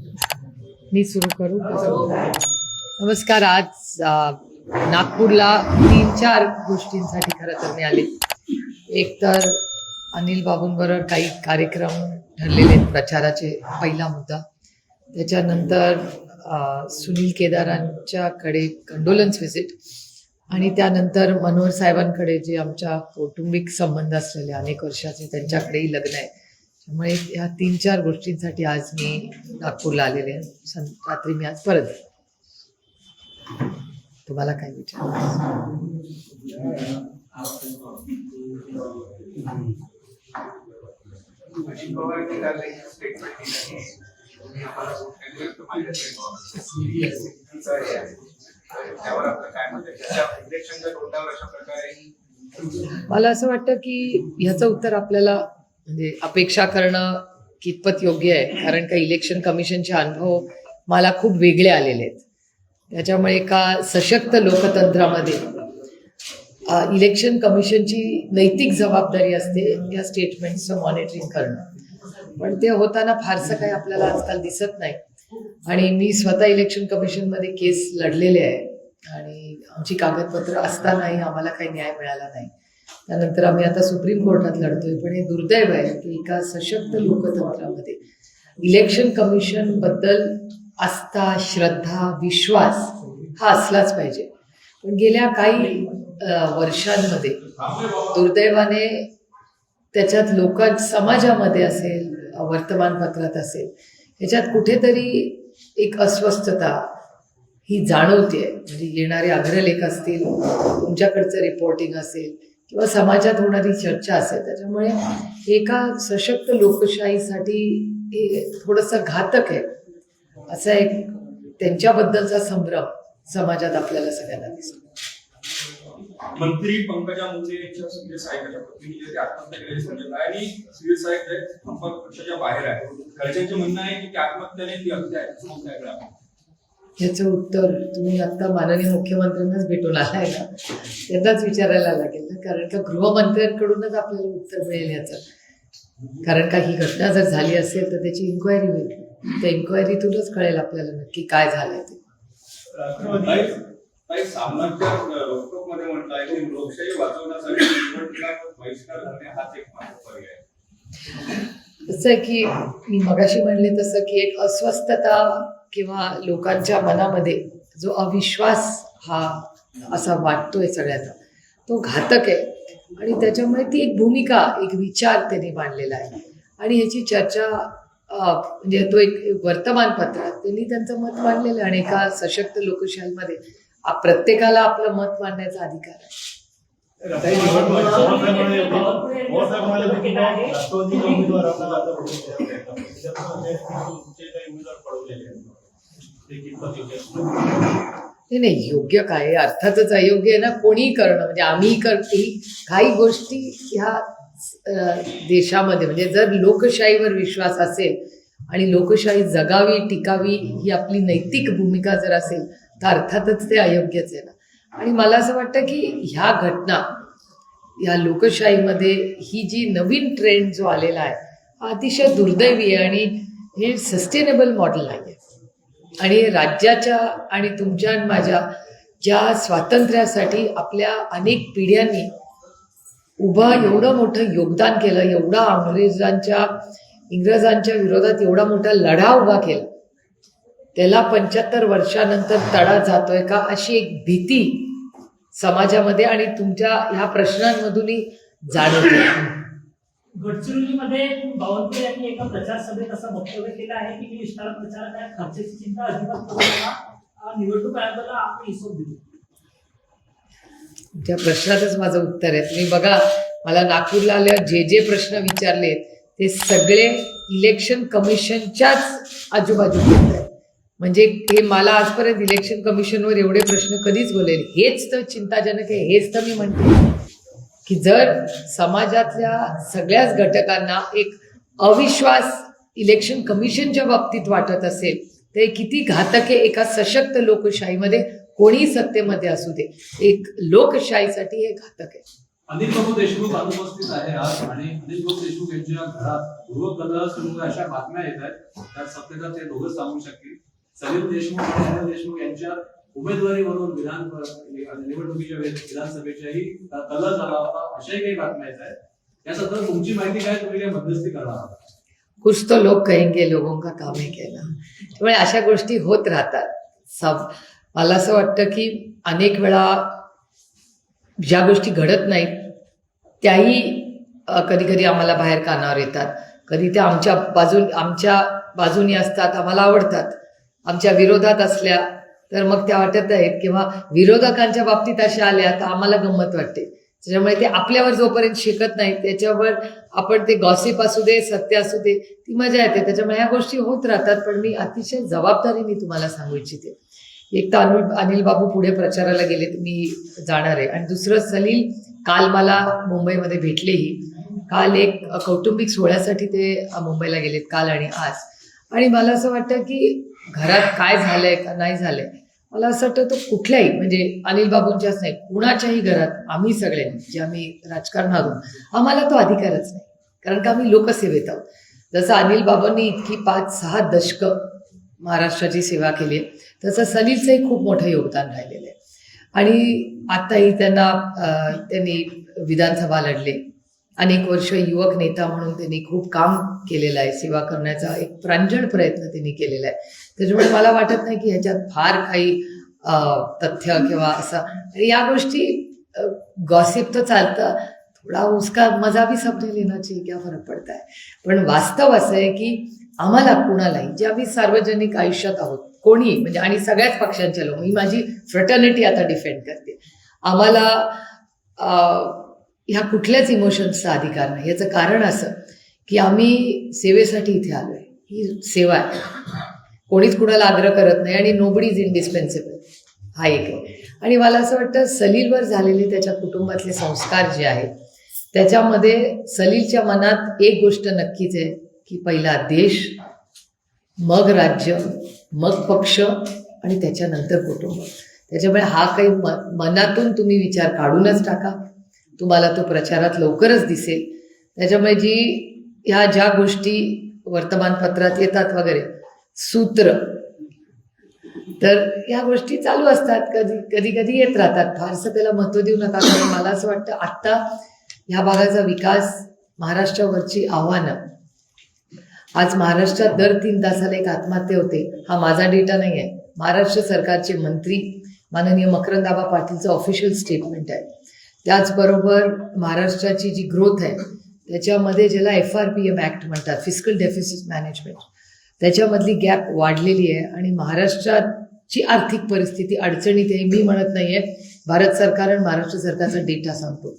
मी सुरू करू. नमस्कार. आज नागपूरला 3-4 गोष्टींसाठी खरं तर मी आले. एक तर अनिल बाबूंबरोबर काही कार्यक्रम ठरलेले आहेत प्रचाराचे, पहिला मुद्दा. त्याच्यानंतर सुनील केदारांच्याकडे कंडोलन्स व्हिजिट, आणि त्यानंतर मनोहर साहेबांकडे जे आमच्या कौटुंबिक संबंध असलेले अनेक वर्षाचे त्यांच्याकडेही लग्न आहे. त्यामुळे ह्या 3-4 गोष्टींसाठी आज मी नागपूरला आलेले आहे. रात्री मी आज परत तुम्हाला काय विचार. मला असं वाटतं की ह्याचं उत्तर आपल्याला म्हणजे अपेक्षा करणं कितपत योग्य आहे, कारण का इलेक्शन कमिशनचे अनुभव मला खूप वेगळे आलेले आहेत. त्याच्यामुळे एका सशक्त लोकतंत्रामध्ये इलेक्शन कमिशनची नैतिक जबाबदारी असते या स्टेटमेंट्सचं मॉनिटरिंग करणं, पण ते होताना फारसं काही आपल्याला आजकाल दिसत नाही. आणि मी स्वतः इलेक्शन कमिशनमध्ये केस लढलेले आहे आणि आमची कागदपत्र असतानाही आम्हाला काही न्याय मिळाला नाही. त्यानंतर आम्ही आता सुप्रीम कोर्टात लढतोय. पण हे दुर्दैव आहे की एका सशक्त लोकतंत्रामध्ये इलेक्शन कमिशन बद्दल आस्था, श्रद्धा, विश्वास हा असलाच पाहिजे. पण गेल्या काही वर्षांमध्ये दुर्दैवाने त्याच्यात समाजामध्ये असेल, वर्तमानपत्रात असेल, ह्याच्यात कुठेतरी एक अस्वस्थता ही जाणवते. म्हणजे येणारे अग्रलेख असतील, तुमच्याकडचं रिपोर्टिंग असेल किंवा समाजात होणारी चर्चा असेल, त्याच्यामुळे एका सशक्त लोकशाहीसाठी हे थोडंसं घातक आहे. असा एक त्यांच्याबद्दलचा संभ्रम समाजात आपल्याला सगळ्यांना दिसतो. मंत्री पंकजा मुंडे यांच्या सिव्हिल सहायकाच्या पत्नीने जे आत्महत्या केली समजत आहे आणि सिव्हिल सहायक संपर्क पक्षाच्या बाहेर आहे. घरच्यांचे म्हणणं आहे की आत्महत्याने ती हत्या आहे. याचं उत्तर तुम्ही आता माननीय मुख्यमंत्र्यांनाच भेटून आलाय ना, त्यांनाच विचारायला लागेल ना, कारण का गृहमंत्र्यांकडूनच आपल्याला उत्तर मिळेल याचं. कारण का ही घटना जर झाली असेल तर त्याची इन्क्वायरी होईल. त्या इन्क्वायरीतूनच कळेल आपल्याला नक्की काय झालंय ते. मध्ये म्हटलंय की लोकशाही वाचवण्यासाठी निवडणुका बहिष्कार करणे हाच एक पर्याय. असं आहे की मी मगाशी म्हणले तसं की एक अस्वस्थता किंवा लोकांच्या मनामध्ये जो अविश्वास हा असा वाटतोय सगळ्यांना, तो घातक आहे. आणि त्याच्यामुळे ती एक भूमिका, एक विचार त्यांनी मांडलेला आहे आणि ह्याची चर्चा म्हणजे तो एक वर्तमानपत्रात त्यांनी त्यांचं मत मांडलेलं आहे. आणि एका सशक्त लोकशाहीमध्ये प्रत्येकाला आपलं मत मांडण्याचा अधिकार आहे. नाही, योग्य काय, अर्थातच अयोग्य आहे ना कोणीही करणं. म्हणजे आम्ही करते काही गोष्टी ह्या देशामध्ये, म्हणजे जर लोकशाहीवर विश्वास असेल आणि लोकशाही जगावी, टिकावी ही आपली नैतिक भूमिका जर असेल तर अर्थातच ते अयोग्यच आहे ना. आणि मला असं वाटतं की ह्या घटना या लोकशाहीमध्ये ही जी नवीन ट्रेंड जो आलेला आहे हा अतिशय दुर्दैवी आहे आणि हे सस्टेनेबल मॉडेल नाही आहे. आणि राज्याच्या आणि तुमच्या आणि माझ्या ज्या स्वातंत्र्यासाठी आपल्या अनेक पिढ्यांनी एवढं मोठं योगदान केलं, एवढा इंग्रजांच्या विरोधात एवढा मोठा लढा उभा केला, त्याला 75 वर्षानंतर तडा जातोय का अशी एक भीती समाजामध्ये आणि तुमच्या ह्या प्रश्नांमधूनही जाणवते. गडचिरोलीमध्ये बावनकुळे यांनी एका प्रचार सभेत असं वक्तव्य केलं आहे की विस्तार प्रचारात खर्चाची चिंता अजिबात करू नका, निवडणूक आयोगाला आपण हिशोब देऊ. त्या प्रश्नातच माझं उत्तर आहे. तुम्ही बघा, मला नागपूरला आल्यावर जे प्रश्न विचारले ते सगळे इलेक्शन कमिशनच्याच आजूबाजूला आहेत. म्हणजे हे मला आजपर्यंत इलेक्शन कमिशनवर एवढे प्रश्न कधीच बोलले. हेच तर चिंताजनक आहे. हेच तर मी म्हणते की जर समाजातल्या सगळ्याच घटकांना एक अविश्वास इलेक्शन कमिशनच्या बाबतीत वाटत असेल तर हे किती घातक आहे. एका सशक्त लोकशाहीमध्ये कोणीही सत्तेमध्ये असू दे, एक लोकशाहीसाठी हे घातक आहे. अनिल बाबू देशमुख अनुपस्थित आहे आज आणि अनिल बाबू देशमुख यांच्या घरात गृहकलह सुरू आहे अशा बातम्या येत आहेत. त्यात सत्यता ते दोघंच सांगू शकतील. सलील देशमुख आणि अनिल देशमुख यांच्या उमेदवारीवरून निवडणुकीच्या वेळेस विधानसभेच्याही कलह झाला होता अशाही काही बातम्या येत आहेत. या संदर्भात तुमची माहिती काय, तुम्ही काय मध्यस्थी करणार आहात? कुछ तो लोग कहेंगे, लोगों का काम है कहना. त्यामुळे अशा गोष्टी होत राहतात. मला असं वाटतं की अनेक वेळा ज्या गोष्टी घडत नाहीत त्याही कधी कधी आम्हाला बाहेर कानावर येतात. कधी त्या आमच्या बाजूनी असतात, आम्हाला आवडतात. आमच्या विरोधात असल्या तर मग त्या वाटत आहेत, किंवा विरोधकांच्या बाबतीत अशा आल्या तर आम्हाला गंमत वाटते. त्याच्यामुळे ते आपल्यावर जोपर्यंत शिकत नाही त्याच्यावर आपण ते गॉसिप असू दे, सत्य असू दे, ती मजा येते. त्याच्यामुळे ह्या गोष्टी होत राहतात. पण मी अतिशय जबाबदारीने तुम्हाला सांगू इच्छिते, एक तर अनिल बाबू पुढे प्रचाराला गेले, मी जाणार आहे. आणि दुसरं, सलील काल मला मुंबईमध्ये भेटलेही. काल एक कौटुंबिक सोहळ्यासाठी ते मुंबईला गेलेत, काल आणि आज. आणि मला असं वाटतं की घरात काय झालंय का नाही झालंय, मला असं वाटतं तो कुठल्याही, म्हणजे अनिल बाबूंच्याच नाही, कुणाच्याही घरात आम्ही सगळ्यांनी जे आम्ही राजकारणातून, आम्हाला तो अधिकारच नाही. कारण का आम्ही लोकसेवेत आहोत. जसं अनिल बाबांनी इतकी 5-6 दशकं महाराष्ट्राची सेवा केली आहे, तसं सलीलचंही खूप मोठं योगदान राहिलेलं आहे. आणि आताही त्यांनी विधानसभा लढले, अनेक वर्ष युवक नेता म्हणून त्यांनी खूप काम केलेलं आहे. सेवा करण्याचा एक प्रांजळ प्रयत्न त्यांनी केलेला आहे. त्याच्यामुळे मला वाटत नाही की ह्याच्यात फार काही तथ्य किंवा असं. आणि या गोष्टी गॉसिप तर चालतं, थोडा उसका मजा भी सबने लेना चाहिए, क्या फरक पडता है. पण वास्तव असं आहे की आम्हाला कुणालाही, जे आम्ही सार्वजनिक आयुष्यात आहोत, कोणी म्हणजे, आणि सगळ्याच पक्षांच्या लोक, ही माझी फ्रटर्निटी आता डिफेंड करते, आम्हाला ह्या कुठल्याच इमोशन्सचा अधिकार नाही. याचं कारण असं की आम्ही सेवेसाठी इथे आलो आहे. ही सेवा आहे, कोणीच कुणाला आग्रह करत नाही, आणि नोबडी इज इनडिस्पेन्सिबल, हा एक आहे. आणि मला असं वाटतं सलीलवर झालेले त्याच्या कुटुंबातले संस्कार जे आहेत, त्याच्यामध्ये सलीलच्या मनात एक गोष्ट नक्कीच आहे की पहिला देश, मग राज्य, मग पक्ष, आणि त्याच्यानंतर कुटुंब. त्याच्यामुळे हा काही मनातून तुम्ही विचार काढूनच टाका, तुम्हाला तो प्रचारात लवकरच दिसेल. त्याच्यामुळे ह्या ज्या गोष्टी वर्तमानपत्रात येतात वगैरे, सूत्र, तर ह्या गोष्टी चालू असतात, कधी कधी येत राहतात. फारसं त्याला महत्त्व देऊ नका. कारण मला असं वाटतं आत्ता ह्या भागाचा विकास, महाराष्ट्रावरची आव्हानं, आज महाराष्ट्रात दर 3 तासाला एक आत्महत्या होते. हा माझा डेटा नाही आहे, महाराष्ट्र सरकारचे मंत्री माननीय मकरंद पाटीलचं ऑफिशियल स्टेटमेंट आहे. त्याचबरोबर महाराष्ट्राची जी ग्रोथ आहे त्याच्यामध्ये, ज्याला FRPM ॲक्ट म्हणतात, फिस्कल डेफिसिट मॅनेजमेंट, त्याच्यामधली गॅप वाढलेली आहे. आणि महाराष्ट्राची आर्थिक परिस्थिती अडचणीत आहे. मी म्हणत नाही आहे, भारत सरकार आणि महाराष्ट्र सरकारचा डेटा सांगतो.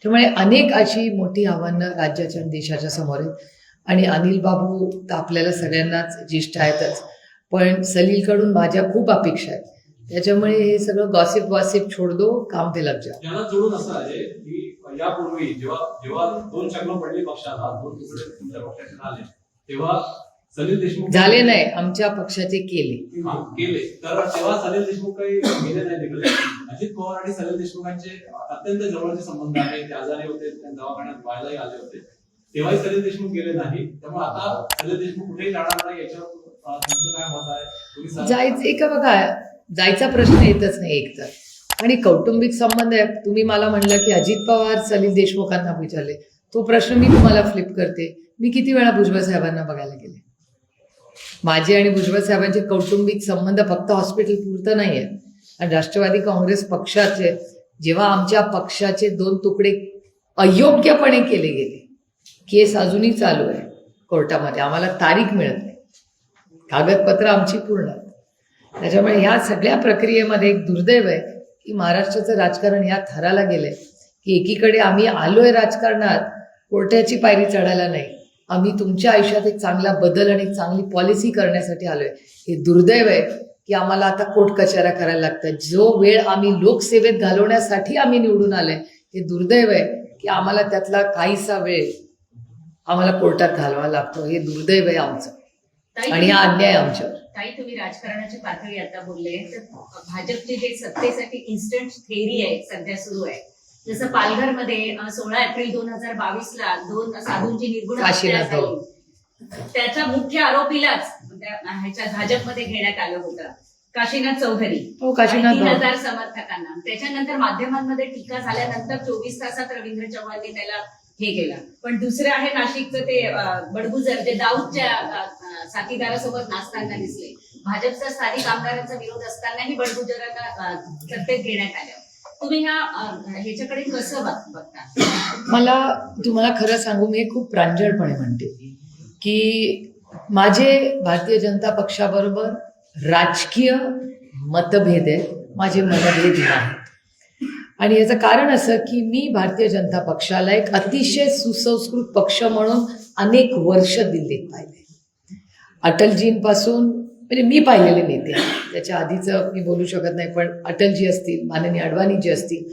त्यामुळे अनेक अशी मोठी आव्हानं राज्याच्या आणि देशाच्या समोर आहेत. आणि अनिल बाबू तर आपल्याला सगळ्यांनाच ज्येष्ठ आहेतच, पण सलीलकडून माझ्या खूप अपेक्षा आहेत. त्याच्यामुळे हे सगळं गॉसिप छोड दो, काम पे लग जा. याला जोडून असं आहे की यापूर्वी जेव्हा 2 चक्र पडली पक्षाला, 2 तुकडे तुमच्या पक्षाचे झाले, तेव्हा सलील देशमुख झाले नाही, आमच्या पक्षाचे केले. तर तेव्हा सलील देशमुख काही गेले नाही तिकडे. अजित पवार आणि सलील देशमुखांचे अत्यंत जवळचे संबंध आहे. ते आजारी होते, ते दवाखान्यात व्हायलाही आले होते, तेव्हाही सलील देशमुख गेले नाही. त्यामुळे आता सलील देशमुख कुठेही जाणार नाही, याच्यावर तुमचं काय मत आहे? जायचं का, बघा, जायचा प्रश्न येतच नाही एकतर. आणि कौटुंबिक संबंध आहे. तुम्ही मला म्हणलं की अजित पवार सलील देशमुखांना विचारले, तो प्रश्न मी तुम्हाला फ्लिप करते. मी किती वेळा भुजबळ साहेबांना बघायला गेले. माझे आणि भुजबळ साहेबांचे कौटुंबिक संबंध फक्त हॉस्पिटल पुरतं नाही आहे. आणि राष्ट्रवादी काँग्रेस पक्षाचे, जेव्हा आमच्या पक्षाचे 2 तुकडे अयोग्यपणे केले गेले, केस अजूनही चालू आहे कोर्टामध्ये, आम्हाला तारीख मिळत नाही, कागदपत्र आमची पूर्ण. त्याच्यामुळे ह्या सगळ्या प्रक्रियेमध्ये एक दुर्दैव आहे की महाराष्ट्राचं राजकारण ह्या थराला गेलंय की एकीकडे आम्ही आलोय राजकारणात कोर्टाची पायरी चढायला नाही, आम्ही तुमच्या आयुष्यात एक चांगला बदल आणि चांगली पॉलिसी करण्यासाठी आलोय. हे दुर्दैव आहे की आम्हाला आता कोर्ट कचऱ्या करायला लागतात. जो वेळ आम्ही लोकसेवेत घालवण्यासाठी आम्ही निवडून आलोय, हे दुर्दैव आहे की आम्हाला त्यातला काहीसा वेळ आम्हाला कोर्टात घालवावा लागतो. हे दुर्दैव आहे आमचं, आणि हा अन्याय आमच्यावर. ताई, तुम्ही राजकारणाची पातळी आता बोलले, तर भाजपची जे सत्तेसाठी इन्स्टंट थेअरी आहे सध्या सुरू आहे, जसं पालघरमध्ये 16 एप्रिल 2022ला 2 साधूंची निर्गुण हत्या काशीनाथ झाली. त्याच्या मुख्य आरोपीलाच ह्याच्या भाजपमध्ये घेण्यात आलं होतं, काशीनाथ चौधरी. हो, काशीनाथ 3,000 समर्थकांना. त्याच्यानंतर माध्यमांमध्ये टीका झाल्यानंतर 24 तासात रवींद्र चव्हाणने त्याला हे केलं. पण दुसरं आहे नाशिकचं ते बडगुजर, जे दाऊदच्या साथीदारासोबत नाचताना दिसले. भाजपचा स्थानिक आमदारांचा विरोध असतानाही बडगुजरांना सत्तेत घेण्यात आलं. तुम्ही ह्याच्याकडे कसं बघता? मला तुम्हाला खरं सांगू, मी खूप प्रांजळपणे म्हणते की माझे भारतीय जनता पक्षाबरोबर राजकीय मतभेद आहेत, माझे मतभेद नाहीत. आणि याचं कारण असं की मी भारतीय जनता पक्षाला एक अतिशय सुसंस्कृत पक्ष म्हणून अनेक वर्ष दिल्लीत पाहिले. अटलजींपासून, म्हणजे मी पाहिलेले नेते, त्याच्या आधीचं मी बोलू शकत नाही, पण अटलजी असतील, माननीय अडवाणीजी असतील,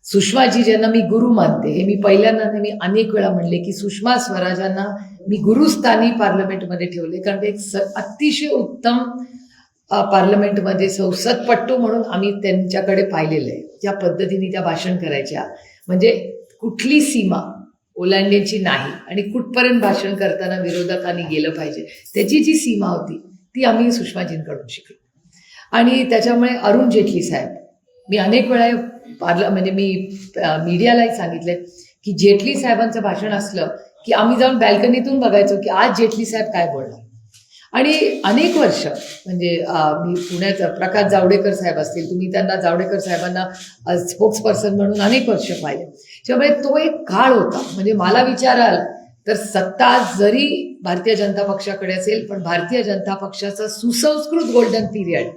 सुषमाजी ज्यांना मी गुरु मानते, हे मी पहिल्यांदा मी अनेक वेळा म्हणले की सुषमा स्वराजांना मी गुरुस्थानी पार्लमेंटमध्ये ठेवले, कारण ते एक अतिशय उत्तम पार्लमेंटमध्ये संसदपट्टू म्हणून आम्ही त्यांच्याकडे पाहिलेलं आहे. ज्या पद्धतीने त्या भाषण करायच्या, म्हणजे कुठली सीमा ओलांड्याची नाही आणि कुठपर्यंत भाषण करताना विरोधकांनी गेलं पाहिजे त्याची जी सीमा होती ती आम्ही सुषमाजींकडून शिकलो. आणि त्याच्यामुळे अरुण जेटली साहेब, मी अनेक वेळा म्हणजे मी मीडियालाही सांगितले की जेटली साहेबांचं भाषण असलं की आम्ही जाऊन बॅल्कनीतून बघायचो की आज जेटली साहेब काय बोलणार. आणि अनेक वर्ष म्हणजे मी पुण्यात प्रकाश जावडेकर साहेब असतील, तुम्ही त्यांना जावडेकर साहेबांना स्पोक्सपर्सन म्हणून अनेक वर्ष पाहिले. त्यामुळे तो एक काळ होता. म्हणजे मला विचाराल तर सत्ता जरी भारतीय जनता पक्षाकडे असेल, पण भारतीय जनता पक्षाचा सुसंस्कृत गोल्डन पिरियड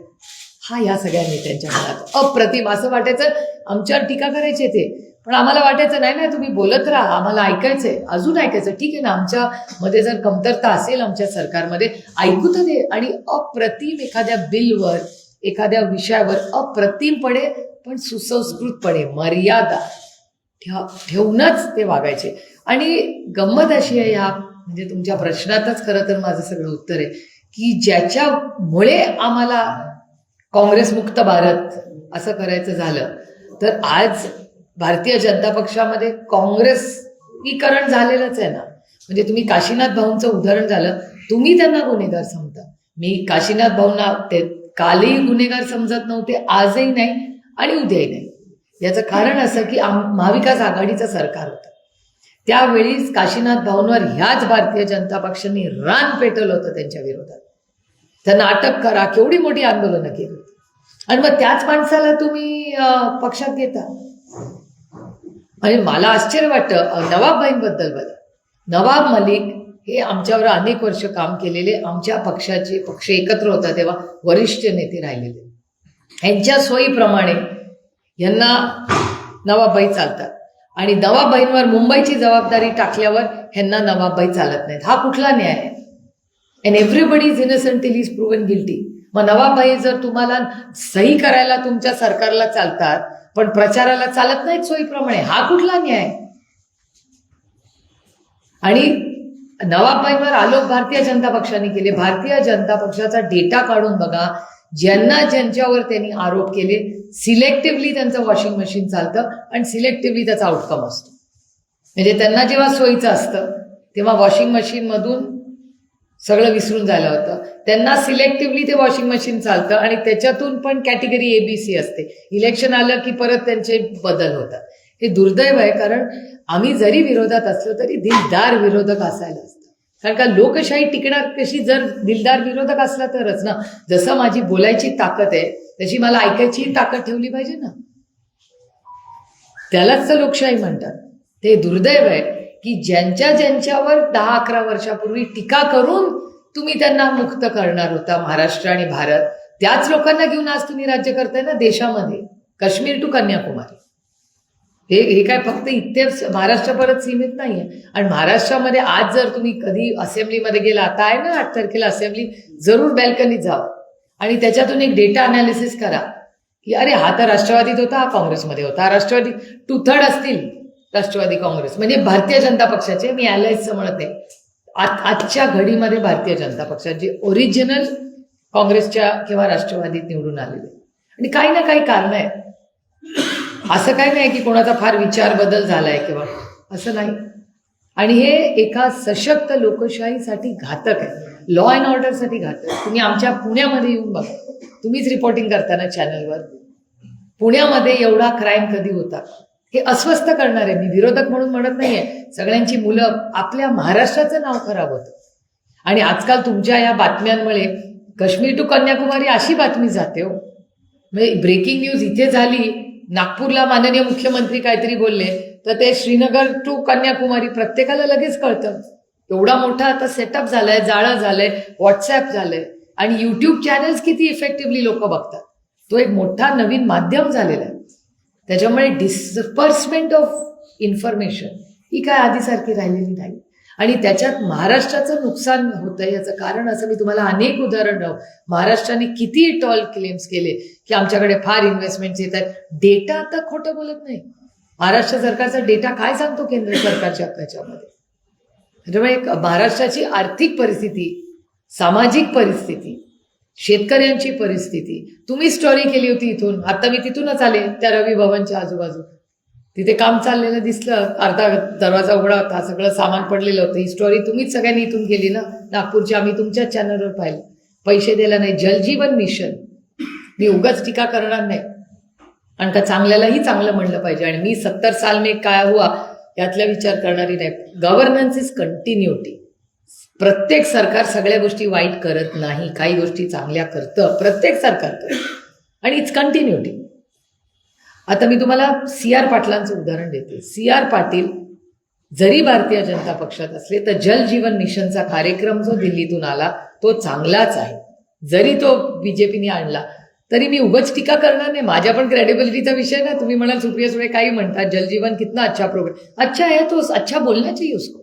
हा या सगळ्या नेत्यांच्या मनात अप्रतिम. असं वाटायचं आमच्यावर टीका करायचे ते, पण आम्हाला वाटायचं नाही ना, तुम्ही बोलत राहा, आम्हाला ऐकायचंय, अजून ऐकायचं, ठीक आहे ना, आमच्यामध्ये जर कमतरता असेल आमच्या सरकारमध्ये ऐकू तर दे. आणि अप्रतिम एखाद्या बिलवर, एखाद्या विषयावर अप्रतिमपणे पण सुसंस्कृतपणे मर्यादा ठेवूनच ते वागायचे. आणि गंमत अशी आहे, ह्या म्हणजे तुमच्या प्रश्नातच खरं तर माझं सगळं उत्तर आहे की ज्याच्यामुळे आम्हाला काँग्रेसमुक्त भारत असं करायचं झालं तर आज भारतीय जनता पक्षामध्ये काँग्रेसीकरण झालेलंच आहे ना. म्हणजे तुम्ही काशीनाथ भाऊंचं उदाहरण झालं, तुम्ही त्यांना गुन्हेगार समजता, मी काशीनाथ भाऊंना ते कालही गुन्हेगार समजत नव्हते, आजही नाही आणि उद्याही नाही. याचं कारण असं की महाविकास आघाडीचं सरकार होतं, त्यावेळी काशीनाथ भाऊंवर ह्याच भारतीय जनता पक्षाने रान पेटवलं होतं त्यांच्या विरोधात. त्यांना अटक करा, केवढी मोठी आंदोलनं केली होती. आणि मग त्याच माणसाला तुम्ही पक्षात घेता. म्हणजे मला आश्चर्य वाटतं नवाबबाईंबद्दल बघा. नवाब मलिक हे आमच्यावर अनेक वर्ष काम केलेले, आमच्या पक्षाचे पक्ष एकत्र होता तेव्हा वरिष्ठ नेते राहिलेले, यांच्या सोयीप्रमाणे यांना नवाबबाई चालतात. आणि नवाबबाईंवर मुंबईची जबाबदारी टाकल्यावर ह्यांना नवाबबाई चालत नाहीत. हा कुठला न्याय आहे? And everybody is innocent till is proven guilty. मग नवाबबाई जर तुम्हाला सही करायला तुमच्या सरकारला चालतात पण प्रचाराला चालत नाहीत सोयीप्रमाणे, हा कुठला न्याय? आणि नवाबबाईंवर आलोप भारतीय जनता पक्षाने केले. भारतीय जनता पक्षाचा डेटा काढून बघा, ज्यांच्यावर त्यांनी आरोप केले सिलेक्टिव्हली त्यांचं वॉशिंग मशीन चालतं आणि सिलेक्टिव्हली त्याचा आउटकम असतो. म्हणजे त्यांना जेव्हा सोयीचं असतं तेव्हा वॉशिंग मशीनमधून सगळं विसरून झालं होतं, त्यांना सिलेक्टिव्हली ते वॉशिंग मशीन चालतं आणि त्याच्यातून पण कॅटेगरी ABC असते. इलेक्शन आलं की परत त्यांचे बदल होतात. हे दुर्दैव आहे, कारण आम्ही जरी विरोधात असलो तरी दिलदार विरोधक असायला असतं. कारण का लोकशाही टिकणार कशी? जर दिलदार विरोधक असला तरच ना. जसं माझी बोलायची ताकद आहे तशी मला ऐकायची ताकद ठेवली पाहिजे ना. त्यालाच तर लोकशाही म्हणतात. ते दुर्दैव आहे की ज्यांच्यावर 10-11 वर्षापूर्वी टीका करून तुम्ही त्यांना मुक्त करणार होता महाराष्ट्र आणि भारत, त्याच लोकांना घेऊन आज तुम्ही राज्य करताय ना देशामध्ये, काश्मीर टू कन्याकुमारी. हे काय फक्त इथे महाराष्ट्रापर्यंत सीमित नाहीये. आणि महाराष्ट्रामध्ये आज जर तुम्ही कधी असेंब्लीमध्ये गेला, आता आहे ना 8 तारखेला असेंब्ली, जरूर बॅल्कनीत जावा आणि त्याच्यातून एक डेटा अनालिसिस करा की अरे हा तर राष्ट्रवादीत होता, हा काँग्रेसमध्ये होता, राष्ट्रवादी 2/3 असतील राष्ट्रवादी काँग्रेस, म्हणजे भारतीय जनता पक्षाचे, मी अलायन्सचं म्हणत नाही, आजच्या घडीमध्ये भारतीय जनता पक्षाचे ओरिजिनल काँग्रेसच्या किंवा राष्ट्रवादीत निवडून आलेले. आणि काही ना काही कारण आहे. असं काही नाही की कोणाचा फार विचार बदल झालाय किंवा असं नाही. आणि हे एका सशक्त लोकशाहीसाठी घातक आहे, लॉ अँड ऑर्डरसाठी घातक आहे. तुम्ही आमच्या पुण्यामध्ये येऊन बघा, तुम्हीच रिपोर्टिंग करताना चॅनलवर, पुण्यामध्ये एवढा क्राईम कधी होता हे अस्वस्थ करणार आहे. मी विरोधक म्हणून म्हणत नाहीये, सगळ्यांची मुलं, आपल्या महाराष्ट्राचं नाव खराब होतं. आणि आजकाल तुमच्या या बातम्यांमुळे काश्मीर टू कन्याकुमारी अशी बातमी जाते हो. म्हणजे ब्रेकिंग न्यूज इथे झाली, नागपूरला माननीय मुख्यमंत्री काहीतरी बोलले तर ते श्रीनगर टू कन्याकुमारी प्रत्येकाला लगेच कळतं. एवढा मोठा आता सेटअप झालाय, जाळं झालंय, व्हॉट्सअप झालंय आणि युट्यूब चॅनल्स किती इफेक्टिव्हली लोक बघतात. तो एक मोठा नवीन माध्यम झालेला आहे. त्याच्यामुळे डिस्पर्समेंट ऑफ इन्फॉर्मेशन ही काय आधीसारखी राहिलेली नाही. आणि त्याच्यात महाराष्ट्राचं नुकसान होतंय. याचं कारण असं, मी तुम्हाला अनेक उदाहरण राहू, महाराष्ट्राने किती टॉल क्लेम्स केले की आमच्याकडे फार इन्व्हेस्टमेंट्स येत आहेत. डेटा आता खोटं बोलत नाही. महाराष्ट्र सरकारचा डेटा काय सांगतो केंद्र सरकारच्या त्याच्यामध्ये. त्याच्यामुळे महाराष्ट्राची आर्थिक परिस्थिती, सामाजिक परिस्थिती, शेतकऱ्यांची परिस्थिती, तुम्ही स्टोरी केली होती इथून, आता मी तिथूनच आले त्या रवी भवनच्या आजूबाजू, तिथे काम चाललेलं दिसलं, अर्धा दरवाजा उघडा होता, सगळं सामान पडलेलं होतं. ही स्टोरी तुम्हीच सगळ्यांनी इथून केली ना, नागपूरची, आम्ही तुमच्याच चॅनलवर पाहिलं. पैसे द्यायला नाही. जलजीवन मिशन, मी उगाच टीका करणार नाही, कारण का चांगल्यालाही चांगलं म्हणलं पाहिजे. आणि मी 70 साल में काय हुआ यातला विचार करणारी नाही. Governance is continuity. प्रत्येक सरकार सगळ्या गोष्टी वाईट करत नाही, काही गोष्टी चांगल्या करतं प्रत्येक सरकार करतं, आणि इट्स कंटिन्युटी. आता मी तुम्हाला CR पाटलांचं उदाहरण देते. CR पाटील जरी भारतीय जनता पक्षात असले तर जल जीवन मिशनचा कार्यक्रम जो दिल्लीतून आला तो चांगलाच आहे. जरी तो बीजेपीने आणला तरी मी उगाच टीका करणार नाही. माझ्या पण क्रेडिबिलिटीचा विषय ना. तुम्ही म्हणाल सुप्रिया सुळे काही म्हणतात, जलजीवन कितना अच्छा प्रोग्राम, अच्छा है तो अच्छा बोलना चाहिए उसको.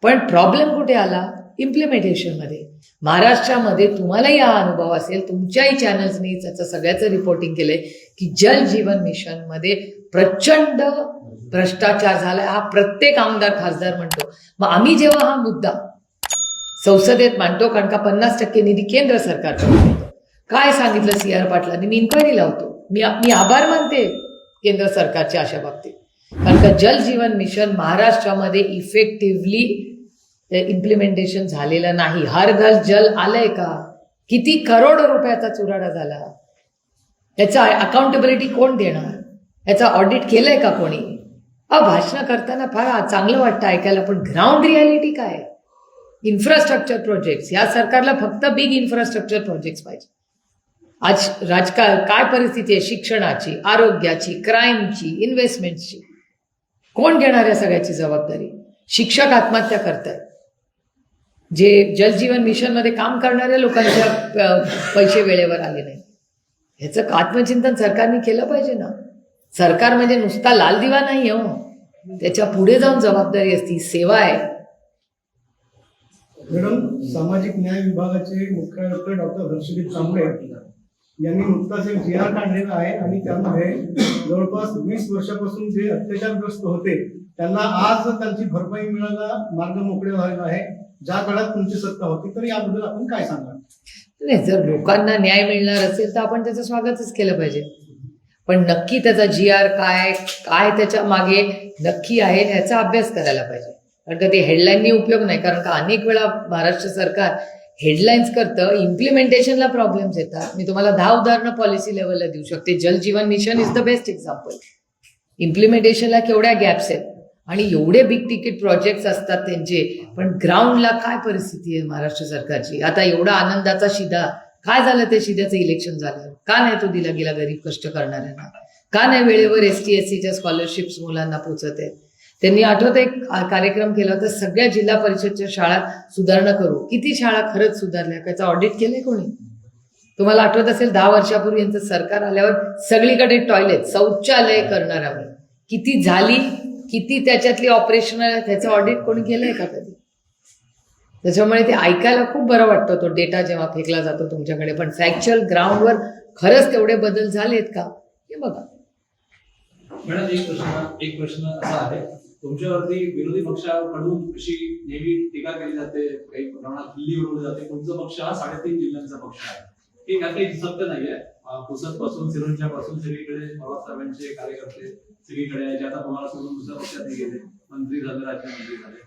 पण प्रॉब्लेम कुठे आला? इम्प्लिमेंटेशनमध्ये. महाराष्ट्रामध्ये तुम्हालाही हा अनुभव असेल, तुमच्याही चॅनल्सनी त्याचं सगळ्याचं रिपोर्टिंग केलंय की जल जीवन मिशनमध्ये प्रचंड भ्रष्टाचार झालाय. हा प्रत्येक आमदार खासदार म्हणतो. मग आम्ही जेव्हा हा मुद्दा संसदेत मांडतो, कारण का 50% निधी केंद्र सरकारकडे मिळतो, काय सांगितलं CR पाटलांनी, मी इन्क्वायरी लावतो. मी आभार मानते केंद्र सरकारच्या अशा बाबतीत, कारण का जल जीवन मिशन महाराष्ट्रामध्ये इफेक्टिव्हली इम्प्लिमेंटेशन झालेलं नाही. हर घर जल आलंय का? किती करोड रुपयाचा चुराडा झाला? याचा अकाउंटेबिलिटी कोण देणार? याचा ऑडिट केलंय का कोणी? भाषणं करताना फार चांगलं वाटतं ऐकायला, पण ग्राउंड रियालिटी काय? इन्फ्रास्ट्रक्चर प्रोजेक्ट्स, या सरकारला फक्त बिग इन्फ्रास्ट्रक्चर प्रोजेक्ट्स पाहिजे. आज राजकारण काय परिस्थिती आहे? शिक्षणाची, आरोग्याची, क्राईमची, इन्व्हेस्टमेंटची. कोण घेणार या सगळ्याची जबाबदारी? शिक्षक आत्महत्या करतायत. जे जलजीवन मिशनमध्ये काम करणाऱ्या लोकांच्या पैसे वेळेवर आले नाही. ह्याचं आत्मचिंतन सरकारने केलं पाहिजे ना. सरकार म्हणजे नुसता लाल दिवा नाही हो, त्याच्या पुढे जाऊन जबाबदारी असती, सेवा आहे. मॅडम, सामाजिक न्याय विभागाचे मुख्य आयुक्त डॉक्टर हर्षदीप कांबळे यांनी नुकताच एक GR काढलेला आहे आणि त्यामध्ये जवळपास 20 वर्षापासून जे अत्याचारग्रस्त होते त्यांना आज त्यांची भरपाई मिळायला मार्ग मोकळे व्हायला आहे, ज्या काळात तुमची सत्ता होती. तर याबद्दल आपण काय सांगाल? नाही, जर लोकांना न्याय मिळणार असेल तर आपण त्याचं स्वागतच केलं पाहिजे. पण नक्की त्याचा GR काय त्याच्या मागे नक्की आहे याचा अभ्यास करायला पाहिजे. कारण का ते हेडलाईननी उपयोग नाही. कारण का अनेक वेळा महाराष्ट्र सरकार हेडलाईन्स करतं, इम्प्लिमेंटेशनला प्रॉब्लेम्स येतात. मी तुम्हाला 10 उदाहरणं पॉलिसी लेवलला देऊ शकते. Jal Jeevan mission is the best example. इम्प्लिमेंटेशनला केवढ्या गॅप्स आहेत आणि एवढे बिग तिकीट प्रोजेक्ट्स असतात त्यांचे, पण ग्राउंडला काय परिस्थिती आहे महाराष्ट्र सरकारची? आता एवढा आनंदाचा शिधा, काय झालं ते शिध्याचं इलेक्शन झालं? का नाही तो दिला गेला गरीब कष्ट करणाऱ्यांना? का नाही वेळेवर ST SCच्या स्कॉलरशिप्स मुलांना पोचत आहेत? त्यांनी आठवत एक कार्यक्रम केला होता, सगळ्या जिल्हा परिषदच्या शाळा सुधारणा करू. किती शाळा खरंच सुधारल्या? त्याचं ऑडिट केलंय कोणी? तुम्हाला आठवत असेल 10 वर्षापूर्वी यांचं सरकार आल्यावर सगळीकडे टॉयलेट, शौचालय करणार आम्ही. किती झाली, किती त्याच्यातली ऑपरेशनल, त्याचं ऑडिट कोणी केलंय का कधी? त्याच्यामुळे ते ऐकायला खूप बरं वाटतं तो डेटा जेव्हा फेकला जातो तुमच्याकडे, पण फॅक्च्युअल ग्राउंडवर खरंच तेवढे बदल झालेत का हे बघा. मॅडम, एक प्रश्न असा आहे, तुमच्यावरती विरोधी पक्षाकडून अशी नेहमी टीका केली जाते, काही प्रमाणात खिल्ली उडवली जाते. तुमचा पक्ष हा 3.5 जिल्ह्यांचा पक्ष आहे. की यात काही सत्य नाहीये. पुसद पासून सिरोंच्या पासून सगळीकडे पवारसाहेबांचे कार्यकर्ते सगळीकडे आहे, जे आता तुम्हाला सोडून दुसऱ्या पक्षात गेले, मंत्री झाले, राज्यमंत्री झाले.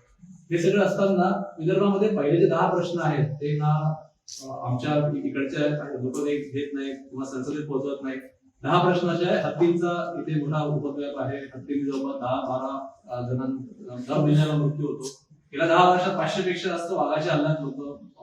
हे सगळं असताना विदर्भामध्ये पहिले जे 10 प्रश्न आहेत ते ना आमच्या इकडच्या लोक घेत नाहीत किंवा संसदेत पोहोचवत नाहीत. 10 प्रश्न असे आहे. हत्तींचा इथे मोठा उपद्व्याप आहे. हत्तींनी जवळपास 10-12 जणांना दर महिन्याला मृत्यू होतो. गेल्या 10 वर्षात 500 पेक्षा जास्त वाघाच्या हल्ल्यात लोक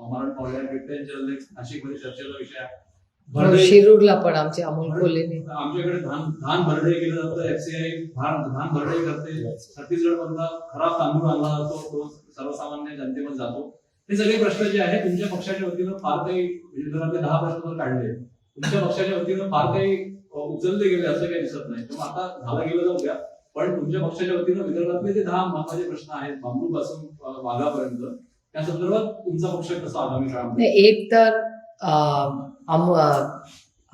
मरण पावले. बिबट्यांचे हल्ले नाशिकमध्ये चर्चेचा विषय आहे. भरडे- शिरूरला पण आमचे अमोल कोल्हेने आमच्याकडे धान भरडे केलं जातं. FCI धान भरडे करते. छत्तीसगड मधला खराब तांदूळ आणला जातो, तो सर्वसामान्य जनतेमध्ये जातो. हे सगळे प्रश्न जे आहेत तुमच्या पक्षाच्या वतीनं फार काही विदर्भातले 10 प्रश्न जर काढले, तुमच्या पक्षाच्या वतीनं फार काही उचलले गेले असं काही दिसत नाही. तेव्हा आता झालं गेलं जाऊ द्या, पण तुमच्या पक्षाच्या वतीनं विदर्भातले जे 10 महत्वाचे प्रश्न आहेत, बांबू पासून वाघापर्यंत, त्या संदर्भात तुमचा पक्ष कसा आगामी काळामध्ये? एक तर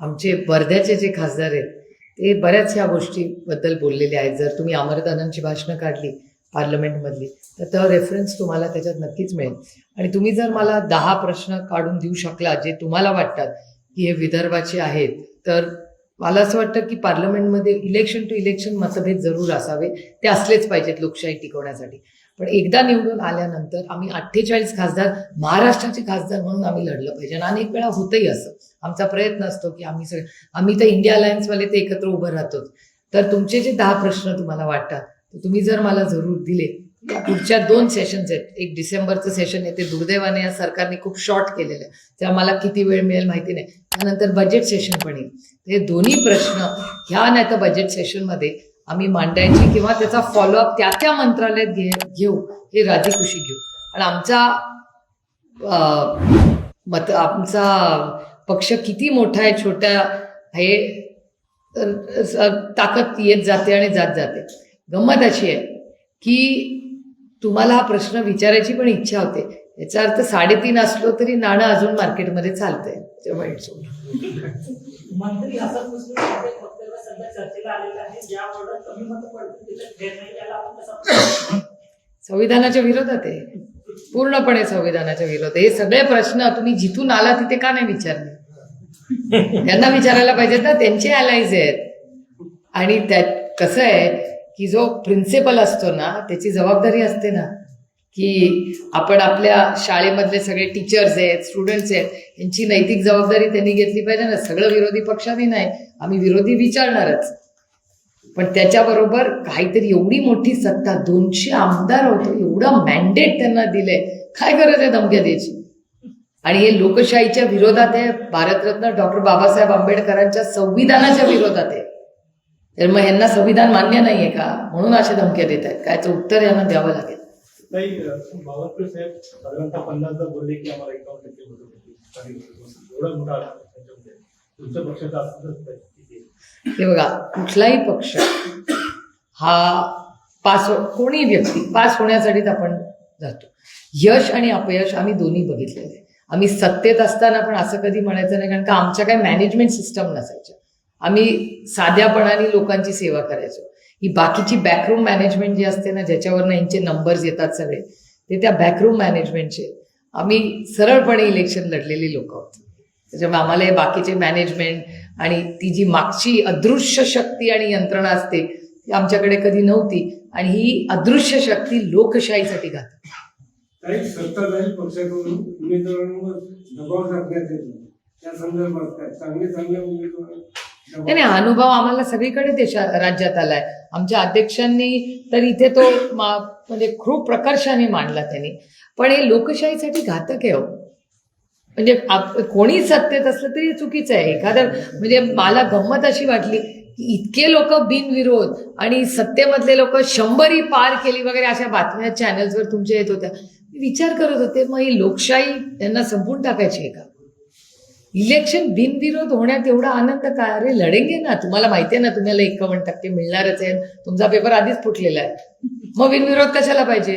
आमचे वर्ध्याचे जे खासदार आहेत ते बऱ्याच ह्या गोष्टीबद्दल बोललेले आहेत. जर तुम्ही अमरदानांची भाषणं काढली पार्लमेंटमधली तर तो रेफरन्स तुम्हाला त्याच्यात नक्कीच मिळेल. आणि तुम्ही जर मला 10 प्रश्न काढून देऊ शकला जे तुम्हाला वाटतात की हे विदर्भाचे आहेत, तर मला असं वाटतं की पार्लमेंटमध्ये इलेक्शन टू इलेक्शन मतभेद जरूर असावे. ते असलेच पाहिजेत लोकशाही टिकवण्यासाठी. पण एकदा निवडून आल्यानंतर आम्ही 48 खासदार महाराष्ट्राचे खासदार म्हणून आम्ही लढलं पाहिजे. आणि अनेक वेळा होतही असं. आमचा प्रयत्न असतो की आम्ही तर इंडिया अलायन्सवाले ते एकत्र उभं राहतो. तर तुमचे जे 10 प्रश्न तुम्हाला वाटतात तर तुम्ही जर मला जरूर दिले, पुढच्या 2 सेशन्स आहेत. एक डिसेंबरचं सेशन आहे, ते दुर्दैवाने या सरकारने खूप शॉर्ट केलेलं आहे. त्या मला किती वेळ मिळेल माहिती नाही. त्यानंतर बजेट सेशन पण येईल. हे दोन्ही प्रश्न ह्या नाही तर बजेट सेशनमध्ये आम्ही मांडायची किंवा त्याचा फॉलोअप त्या मंत्रालयात घेऊ, हे राजीखुशी घेऊ. आणि आमचा पक्ष किती मोठा आहे छोटा हे ताकद येत जाते आणि जात जाते. गंमत अशी आहे की तुम्हाला हा प्रश्न विचारायची पण इच्छा होते. याचा अर्थ 3.5 असलो तरी नाणं अजून मार्केटमध्ये चालतंय. तेव्हा मंत्री असा प्रश्न वक्तव्य सध्या चर्चेला आलेला आहे, ज्या ऑर्डर कमी मत पडतील त्याच्यात घेत नाही, त्याला आपण कसा संविधानाच्या विरोधात आहे. पूर्णपणे संविधानाच्या विरोधात. हे सगळे प्रश्न तुम्ही जिथून आला तिथे का नाही विचारले? त्यांना विचारायला पाहिजेत ना, त्यांचे अलाईज आहेत. आणि त्यात कसं आहे की जो प्रिन्सिपल असतो ना त्याची जबाबदारी असते ना की आपण आपल्या शाळेमधले सगळे टीचर्स आहेत, स्टुडंट्स आहेत, यांची नैतिक जबाबदारी त्यांनी घेतली पाहिजे ना. सगळं विरोधी पक्षाने नाही, आम्ही विरोधी विचारणारच. पण त्याच्याबरोबर काहीतरी एवढी मोठी सत्ता, 200 आमदार होतो, एवढं मॅन्डेट त्यांना दिलंय, काय गरज आहे धमक्या द्यायची? आणि हे लोकशाहीच्या विरोधात आहे. भारतरत्न डॉक्टर बाबासाहेब आंबेडकरांच्या संविधानाच्या विरोधात आहे. तर मग यांना संविधान मान्य नाहीये का म्हणून अशा धमक्या देत आहेत? कायचं उत्तर यांना द्यावं लागेल. नाही, बावनकुळे साहेब साधारणतः 50दा बोलले की आम्हाला 51% एवढा मोठा त्याच्यामध्ये तुमच्या पक्षाचा असं हे बघा, कुठलाही पक्ष हा कोणी व्यक्ती पास होण्यासाठीच आपण जातो. यश आणि अपयश आम्ही दोन्ही बघितलेलं आहे. आम्ही सत्तेत असताना पण असं कधी म्हणायचं नाही, कारण का आमच्या काही मॅनेजमेंट सिस्टम नसायच्या. आम्ही साध्यापणाने लोकांची सेवा करायचो. ही बाकीची बॅकरूम मॅनेजमेंट जी असते ना, ज्याच्यावरनं यांचे नंबर्स येतात सगळे, ते त्या बॅकरूम मॅनेजमेंटचे आम्ही सरळपणे इलेक्शन लढलेली लोक आहोत. त्याच्यामुळे आम्हाला हे बाकीचे मॅनेजमेंट आणि ती जी मागची अदृश्य शक्ती आणि यंत्रणा असते ती आमच्याकडे कधी नव्हती. आणि ही अदृश्य शक्ती लोकशाहीसाठी घातली. काही सत्ताधारी पक्षाकडून उमेदवारांवर दबाव टाकण्यात येतो, त्या संदर्भात काय चांगले उमेदवार नाही, अनुभव आम्हाला सगळीकडे राज्यात आलाय. आमच्या अध्यक्षांनी तर इथे तो म्हणजे खूप प्रकर्षाने मांडला त्यांनी. पण हे लोकशाहीसाठी घातक आहे हो. म्हणजे कोणी सत्तेत असलं तरी हे चुकीचं आहे. एखादं म्हणजे मला गंमत अशी वाटली की इतके लोक बिनविरोध आणि सत्तेमधले लोक 100 पार केली वगैरे अशा बातम्या चॅनल्सवर तुमच्या येत होत्या. विचार करत होते मग ही लोकशाही त्यांना संपून टाकायची आहे का? इलेक्शन बिनविरोध होण्यात एवढा आनंद काय? अरे लढेंगे ना. तुम्हाला माहिती आहे ना तुम्हाला 51% मिळणारच आहे. तुमचा पेपर आधीच फुटलेला आहे. मग बिनविरोध कशाला पाहिजे?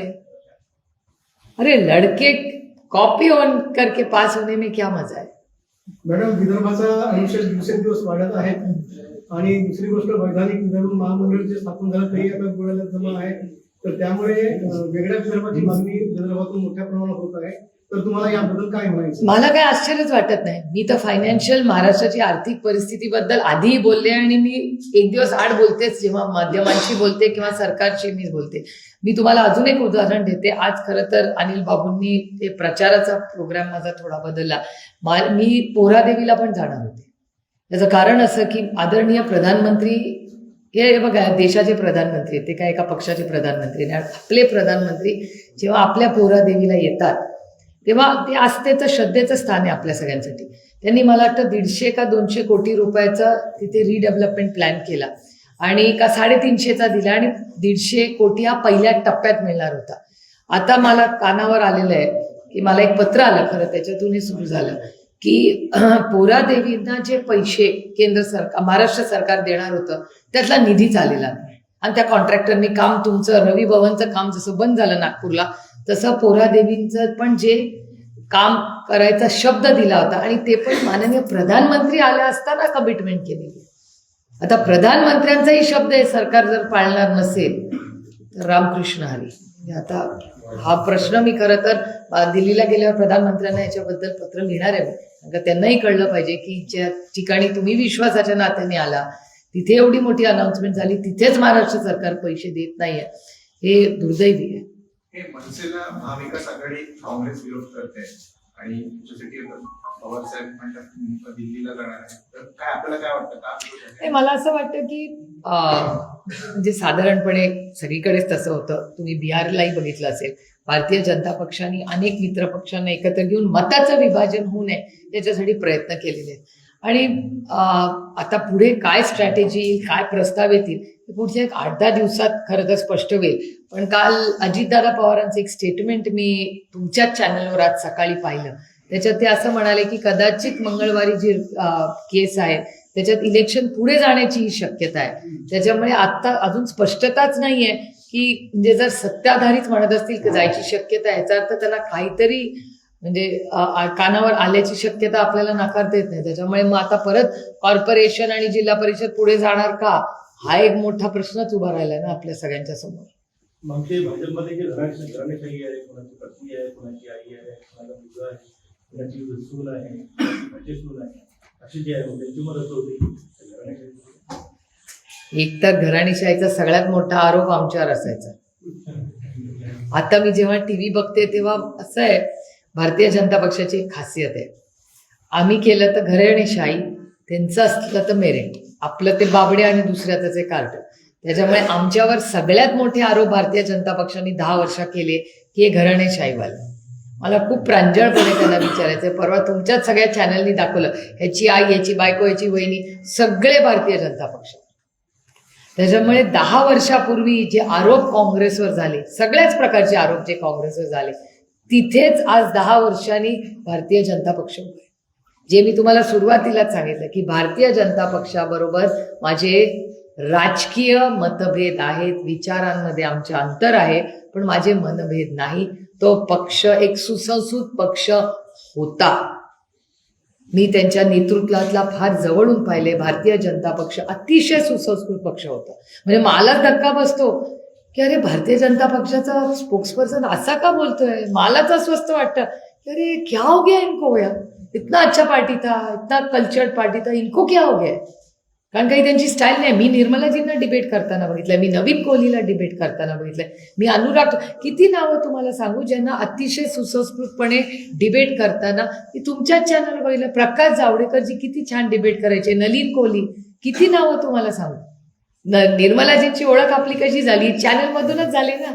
अरे लड़के कॉपी ऑन करके पास होने में क्या मजा आहे? मॅडम, विदर्भाचा अनुशेष दिवसेंदिवस वाढत आहे. आणि दुसरी गोष्ट, वैधानिक विदर्भ महामंडळ जे स्थापन झालं तेही आता गोळ्याला जमा आहे. तर त्यामुळे वेगळ्या विदर्भाची मागणी विदर्भातून मोठ्या प्रमाणात होत आहे. तर तुम्हाला याबद्दल काय म्हणायचं? मला काय आश्चर्यच वाटत नाही. मी तर फायनान्शियल महाराष्ट्राची आर्थिक परिस्थितीबद्दल आधीही बोलले आणि मी एक दिवस आड बोलतेच, जेव्हा माध्यमांशी बोलते किंवा सरकारशी मी बोलते. मी तुम्हाला अजून एक उदाहरण देते. आज खरं तर अनिल बाबूंनी ते प्रचाराचा प्रोग्राम माझा थोडा बदलला. मी पोहरादेवीला पण जाणार होते. त्याचं कारण असं की आदरणीय प्रधानमंत्री हे बघा, देशाचे प्रधानमंत्री, ते काय एका पक्षाचे प्रधानमंत्री नाही, आपले प्रधानमंत्री जेव्हा आपल्या पोहरादेवीला येतात तेव्हा ते आस्थेचं श्रद्धेचं स्थान आहे आपल्या सगळ्यांसाठी. त्यांनी मला वाटतं 150 का 200 कोटी रुपयाचा तिथे रिडेव्हलपमेंट प्लॅन केला आणि का 350चा दिला आणि 150 कोटी हा पहिल्या टप्प्यात मिळणार होता. आता मला कानावर आलेलं आहे की मला एक पत्र आलं, खरं त्याच्यातून हे सुरू झालं की पोहरादेवींना जे पैसे केंद्र सरकार महाराष्ट्र सरकार देणार होतं त्यातला निधीच आलेला नाही. आणि त्या कॉन्ट्रॅक्टरनी काम, तुमचं रवी भवनचं काम जसं बंद झालं नागपूरला, तसं पोहरादेवींचं पण जे काम करायचा शब्द दिला होता आणि ते पण माननीय प्रधानमंत्री आल्या असताना कमिटमेंट केलेली. आता प्रधानमंत्र्यांचाही शब्द हे सरकार जर पाळणार नसेल तर रामकृष्ण हरी. आता हा प्रश्न मी खरं तर दिल्लीला गेल्यावर प्रधानमंत्र्यांना याच्याबद्दल पत्र लिहिणार आहे, कारण त्यांनाही कळलं पाहिजे की ज्या ठिकाणी तुम्ही विश्वासाच्या नात्याने आला तिथे एवढी मोठी अनाउन्समेंट झाली, तिथेच महाराष्ट्र सरकार पैसे देत नाहीये, हे दुर्दैवी आहे. हे मनसेला महाविकास आघाडी काँग्रेस विरोध करते आणि त्याच्यासाठी पवार साहेब म्हणतात दिल्लीला जाणार आहे. तर काय आपल्याला काय वाटतं का? नाही, मला असं वाटतं की म्हणजे साधारणपणे सगळीकडेच तसं होतं. तुम्ही बिहारलाही बघितलं असेल, भारतीय जनता पक्षाने अनेक मित्र पक्षांना एकत्र घेऊन मताचं विभाजन होऊ नये याच्यासाठी प्रयत्न केलेले आहेत. आणि आता पुढे काय स्ट्रॅटेजी, काय प्रस्ताव येतील ते पुढच्या एक 8-10 दिवसात खरं तर स्पष्ट होईल. पण काल अजितदादा पवारांचं एक स्टेटमेंट मी तुमच्याच चॅनलवर आज सकाळी पाहिलं. त्याच्यात ते असं म्हणाले की कदाचित मंगळवारी जी केस आहे त्याच्यात इलेक्शन पुढे जाण्याची ही शक्यता आहे. त्याच्यामुळे आता अजून स्पष्टताच नाहीये की म्हणजे जर सत्ताधारीच म्हणत असतील की जायची शक्यता आहे, याचा अर्थ त्याला काहीतरी म्हणजे कानावर आल्याची शक्यता आपल्याला नाकारता येत नाही. त्याच्यामुळे मग आता परत कॉर्पोरेशन आणि जिल्हा परिषद पुढे जाणार का, हा एक मोठा प्रश्नच उभा राहिला ना आपल्या सगळ्यांच्या समोर. मागचे भाजपमध्ये जे घराणेशाही आहे, कोणाची पत्नी आहे, कोणाची आई आहे, कोणाचा मुलगा आहे, कोणाची सून आहे, कोणाची सून आहे, अशी जी आहे त्यांची मदत होती घराणेशाही. एक तर घराणेशाहीचा सगळ्यात मोठा आरोप आमच्यावर असायचा. आता मी जेव्हा टीव्ही बघते तेव्हा असं आहे, भारतीय जनता पक्षाची एक खासियत आहे, आम्ही केलं तर घराणेशाही, त्यांचं असलं तर मेरिट, आपलं ते बाबडे आणि दुसऱ्याचं ते कार्ट. त्याच्यामुळे आमच्यावर सगळ्यात मोठे आरोप भारतीय जनता पक्षाने 10 वर्ष केले की हे घराणेशाहीवाले. मला खूप प्रांजळपणे त्यांना विचारायचं. परवा तुमच्याच सगळ्या चॅनलनी दाखवलं, ह्याची आई, ह्याची बायको, ह्याची वहिनी, सगळे भारतीय जनता पक्ष. त्याच्यामुळे 10 वर्षापूर्वी जे आरोप काँग्रेसवर झाले, सगळ्याच प्रकारचे आरोप जे काँग्रेसवर झाले, तिथेच आज 10 वर्षांनी भारतीय जनता पक्ष उभे. जे मी तुम्हाला सुरुवातीलाच सांगितलं की भारतीय जनता पक्षाबरोबर माझे राजकीय मतभेद आहेत, विचारांमध्ये आमचे अंतर आहे, पण माझे मनभेद नाही. तो पक्ष एक सुसंस्कृत पक्ष होता. मी त्यांच्या नेतृत्वातला फार जवळून पाहिले. भारतीय जनता पक्ष अतिशय सुसंस्कृत पक्ष होता. म्हणजे मलाच धक्का बसतो की अरे भारतीय जनता पक्षाचा स्पोक्सपर्सन असा का बोलतोय. मलाच अस्वस्थ वाटतं की अरे क्या हो गया इनको, यार इतना अच्छा पार्टी था, इतना कल्चर्ड पार्टी था, इनको क्या हो गया. कारण काही त्यांची स्टाईल नाही. मी निर्मलाजींना डिबेट करताना बघितलंय, मी नवीन कोहलीला डिबेट करताना बघितलंय, मी अनुराग, किती नावं तुम्हाला सांगू ज्यांना अतिशय सुसंस्कृतपणे डिबेट करताना मी तुमच्याच चॅनलवर बघितलं. प्रकाश जावडेकरजी किती छान डिबेट करायचे, नलीन कोहली, किती नावं तुम्हाला सांगू. निर्मलाजींची ओळख आपली कशी झाली, चॅनलमधूनच झाली ना.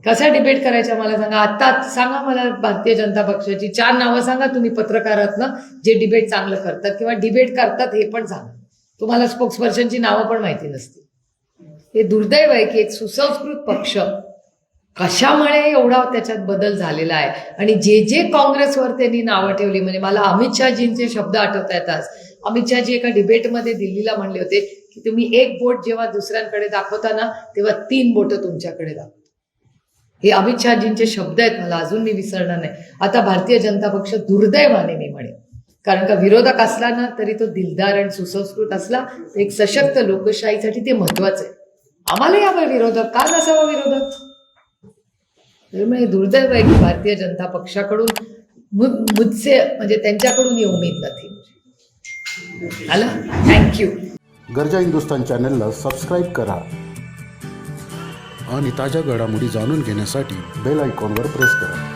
कसा डिबेट करायचा मला सांगा. आता सांगा मला भारतीय जनता पक्षाची 4 नावं सांगा तुम्ही पत्रकार आहात ना, जे डिबेट चांगलं करतात किंवा डिबेट करतात हे पण सांगा. तुम्हाला स्पोक्सपर्सनची नावं पण माहिती नसतील. हे दुर्दैव आहे की एक सुसंस्कृत पक्ष कशामुळे एवढा त्याच्यात बदल झालेला आहे. आणि जे जे काँग्रेसवर त्यांनी नावं ठेवली, म्हणजे मला अमित शहाजींचे शब्द आठवत आहेत. आज अमित शहाजी एका डिबेटमध्ये दिल्लीला म्हणले होते की तुम्ही एक बोट जेव्हा दुसऱ्यांकडे दाखवता ना तेव्हा 3 बोटं तुमच्याकडे दाखवता. हे अमित शहाजींचे शब्द आहेत, मला अजून मी विसरणार नाही. आता भारतीय जनता पक्ष दुर्दैवाने मी म्हणेन, कारण का विरोधक असला ना तरी तो दिलदार आणि सुसंस्कृत असला तर एक सशक्त लोकशाहीसाठी ते महत्वाचं आहे. आम्हालाही हवा विरोधक, का नसावा विरोधक? त्यामुळे दुर्दैव आहे की भारतीय जनता पक्षाकडून मुझसे म्हणजे त्यांच्याकडून ही उमेद नाही. आलं, थँक्यू. गर्जा हिंदुस्तान चॅनलला सबस्क्राईब करा आणि ताज्या घडामोडी जाणून घेण्यासाठी बेल आयकॉनवर प्रेस करा.